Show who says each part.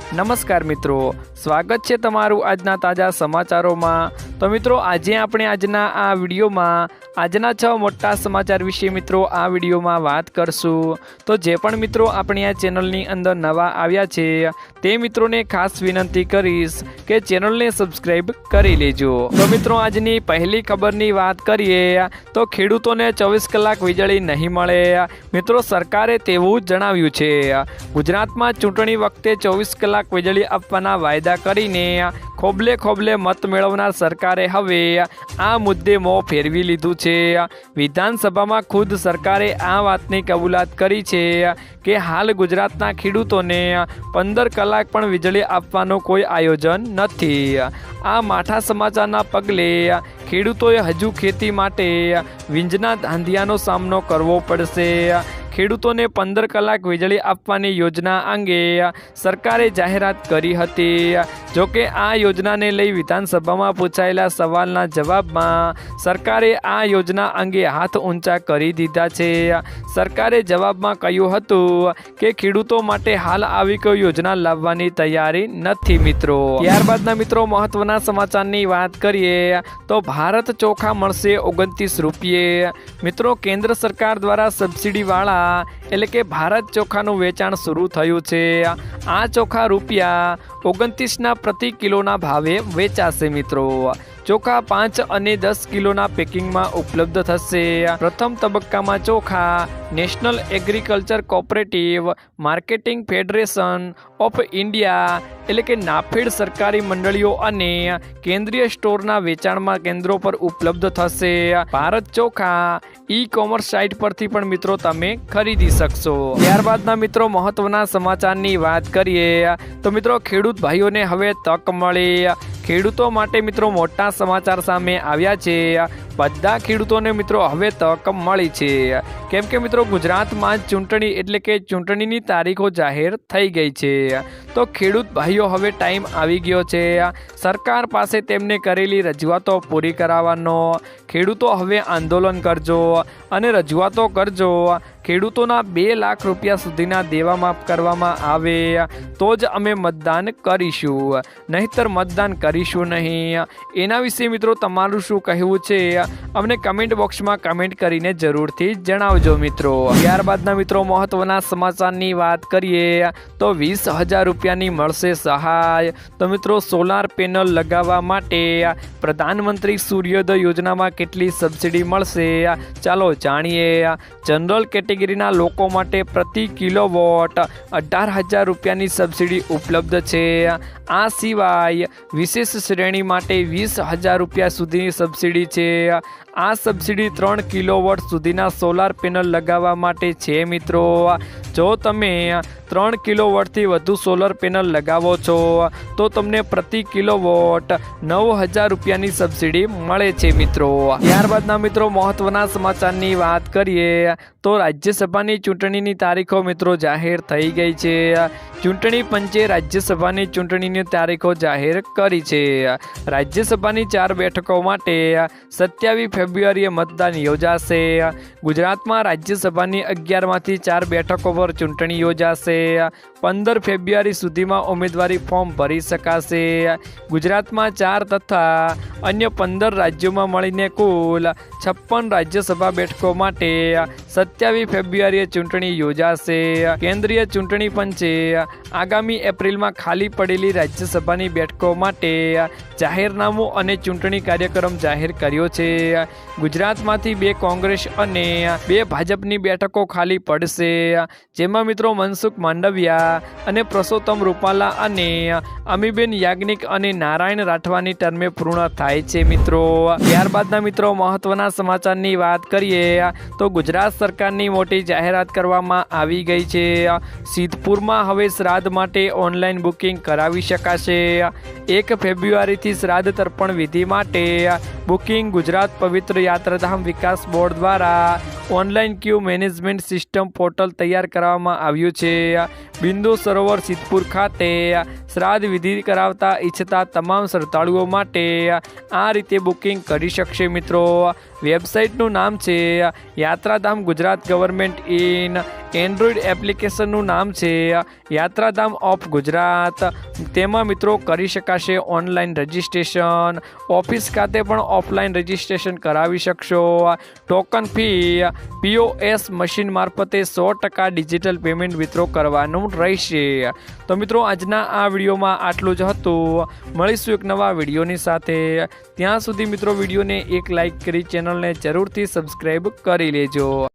Speaker 1: નમસ્કાર મિત્રો, સ્વાગત છે તમારું આજના તાજા સમાચારોમાં। તો મિત્રો આજે આપણે આજના આ વિડીયોમાં આજના 6 મોટા સમાચાર વિશે મિત્રો આ વિડીયોમાં વાત કરશું। તો જે પણ મિત્રો આપણી આ ચેનલની અંદર નવા આવ્યા છે તે મિત્રોને ખાસ વિનંતી કરીશ કે ચેનલને સબસ્ક્રાઈબ કરી લેજો। તો મિત્રો આજની પહેલી ખબરની વાત કરીએ તો ખેડૂતોને 24 કલાક વીજળી નહીં મળે। મિત્રો સરકારે તેવું જણાવ્યું છે। ગુજરાતમાં ચૂંટણી વખતે 24 કલાક વીજળી આપવાના વાયદા કરીને ખોબલે ખોબલે મત મેળવનાર સરકારે હવે આ મુદ્દે મોં ફેરવી લીધું છે। વિધાનસભામાં ખુદ સરકારે આ વાતની કબૂલાત કરી છે કે હાલ ગુજરાતના ખેડૂતોને 15 કલાક પણ વીજળી આપવાનું કોઈ આયોજન નથી। આ માઠા સમાચારના પગલે ખેડૂતોએ હજુ ખેતી માટે વીજના ધાંધિયાનો સામનો કરવો પડશે। ખેડૂતોને 15 કલાક વીજળી આપવાની યોજના અંગે સરકારે જાહેરાત કરી હતી। જોકે આ યોજનાને લઈ વિધાનસભામાં પૂછાયેલા સવાલના જવાબમાં સરકારે આ યોજના અંગે હાથ ઊંચા કરી દીધા છે। સરકારે જવાબમાં કહ્યું હતું કે ખેડૂતો માટે હાલ આવી કોઈ યોજના લાવવાની તૈયારી નથી મિત્રો। ત્યારબાદના મિત્રો મહત્વના સમાચારની વાત કરીએ તો ભારત ચોખા મળશે 29 રૂપિયે। મિત્રો કેન્દ્ર સરકાર દ્વારા સબસિડીવાળા એટલે કે ભારત ચોખાનું વેચાણ શરૂ થયું છે। આ ચોખા રૂપિયા 29ના પ્રતિ કિલોના ભાવે વેચાશે મિત્રો। ચોખા 5 અને 10 કિલોના પેકિંગમાં ઉપલબ્ધ થશે। પ્રથમ તબક્કામાં ચોખા national agriculture cooperative marketing federation of India એટલે કે નાફેડ સરકારી મંડળીઓ અને કેન્દ્રીય સ્ટોરના વેચાણમાં કેન્દ્રો પર ઉપલબ્ધ થશે। ભારત ચોખા ઈ-કોમર્સ સાઇટ પરથી પણ મિત્રો તમે ખરીદી શકશો। ત્યારબાદના મિત્રો મહત્વના સમાચારની વાત કરીએ તો મિત્રો ખેડૂત ભાઈઓને હવે તક મળી। ખેડૂતો માટે મિત્રો મોટા સમાચાર સામે આવ્યા છે। બધા ખેડૂતોને મિત્રો હવે તક મળી છે કેમ કે મિત્રો ગુજરાતમાં ચૂંટણી એટલે કે ચૂંટણીની તારીખો જાહેર થઈ ગઈ છે। તો ખેડૂત ભાઈઓ હવે ટાઈમ આવી ગયો છે સરકાર પાસે તેમને કરેલી રજૂઆતો પૂરી કરાવવાનો। ખેડૂતો હવે આંદોલન કરજો અને રજૂઆતો કરજો। ખેડૂતોના 2 લાખ રૂપિયા સુધીના દેવા માફ કરવામાં આવે તો જ અમે મતદાન કરીશું, નહીંતર મતદાન કરીશું નહીં। એના વિશે મિત્રો તમારું શું કહેવું છે અમને કમેન્ટ બોક્સમાં કમેન્ટ કરીને જરૂરથી જણાવજો મિત્રો। ત્યારબાદના મિત્રો મહત્વના સમાચારની વાત કરીએ તો 20,000 રૂપિયાની મળશે સહાય। તો મિત્રો સોલાર પેનલ લગાવવા માટે પ્રધાનમંત્રી સૂર્યોદય યોજનામાં કેટલી સબસિડી મળશે ચાલો જાણીએ। જનરલ કેટેગરીના લોકો માટે પ્રતિ કિલોવોટ 18,000 રૂપિયાની સબસિડી ઉપલબ્ધ છે। આ સિવાય વિશેષ શ્રેણી માટે 20,000 રૂપિયા સુધીની સબસિડી છે। આ સબસિડી 3 કિલોવોટ સુધીના સોલાર પેનલ લગાવવા માટે છે મિત્રો। જો તમે 3 કિલોવોટથી વધુ સોલર પેનલ લગાવો છો તો તમને પ્રતિ કિલોવોટ 9,000 રૂપિયાની સબસિડી મળે છે મિત્રો। ત્યારબાદના મિત્રો મહત્વના સમાચારની વાત કરીએ તો રાજ્યસભાની ચૂંટણીની તારીખો મિત્રો જાહેર થઈ ગઈ છે। ચૂંટણી પંચે રાજ્યસભાની ચૂંટણીની તારીખો જાહેર કરી છે। રાજ્યસભાની 4 બેઠકો માટે 27 ફેબ્રુઆરીએ મતદાન યોજાશે। ગુજરાતમાં રાજ્યસભાની 11માંથી 4 બેઠકો પર ચૂંટણી યોજાશે। 15 ફેબ્રુઆરી સુધીમાં ઉમેદવારી ફોર્મ ભરી શકાશે। ગુજરાતમાં 4 તથા અન્ય 15 રાજ્યોમાં મળીને કુલ 56 રાજ્યસભા બેઠકો માટે 27 ફેબ્રુઆરીએ ચૂંટણી યોજાશે। કેન્દ્રીય ચૂંટણી પંચે આગામી એપ્રિલમાં ખાલી પડેલી રાજ્યસભાની બેઠકો માટે જાહેરનામું અને ચૂંટણી કાર્યક્રમ જાહેર કર્યો છે। ગુજરાતમાંથી 2 કોંગ્રેસ અને 2 ભાજપની બેઠકો ખાલી પડશે જેમાં મિત્રો મનસુખ માંડવિયા અને પરસોત્તમ રૂપાલા અને અમીબેન યાજ્ઞિક અને નારાયણ રાઠવાની ટર્મે પૂર્ણ થાય છે મિત્રો। ત્યારબાદના મિત્રો મહત્વના સમાચારની વાત કરીએ તો ગુજરાત સરકારની મોટી જાહેરાત કરવામાં આવી ગઈ છે। સિદ્ધપુરમાં હવે શ્રાદ્ધ માટે ઓનલાઈન બુકિંગ કરાવી શકાશે। 1 ફેબ્રુઆરીથી શ્રાદ્ધ તર્પણ વિધિ માટે બુકિંગ ગુજરાત પવિત્ર યાત્રાધામ વિકાસ બોર્ડ દ્વારા ઓનલાઈન ક્યુ મેનેજમેન્ટ સિસ્ટમ પોર્ટલ તૈયાર કરવામાં આવ્યું છે। બિંદુ સરોવર સિદ્ધપુર ખાતે શ્રાદ્ધ વિધિ કરાવતા ઈચ્છતા તમામ શ્રદ્ધાળુઓ માટે આ રીતે બુકિંગ કરી શકશે મિત્રો। વેબસાઇટનું નામ છે યાત્રાધામ ગુજરાત ગવર્મેન્ટ ઇન, એન્ડ્રોઈડ એપ્લિકેશનનું નામ છે યાત્રાધામ ઓફ ગુજરાત। તેમાં મિત્રો કરી શકાશે ઓનલાઈન રજિસ્ટ્રેશન, ઓફિસ ખાતે પણ ઓફલાઈન રજિસ્ટ્રેશન કરાવી શકશો। ટોકન ફી POS મશીન મારફતે 100% ડિજિટલ પેમેન્ટ મિત્રો કરવાનું રહેશે। તો મિત્રો આજના આ વિડીયોમાં આટલું જ હતું। મળીશું એક નવા વિડીયોની સાથે। ત્યાં સુધી મિત્રો વિડીયોને એક લાઈક કરી ચેનલને જરૂરથી સબસ્ક્રાઈબ કરી લેજો।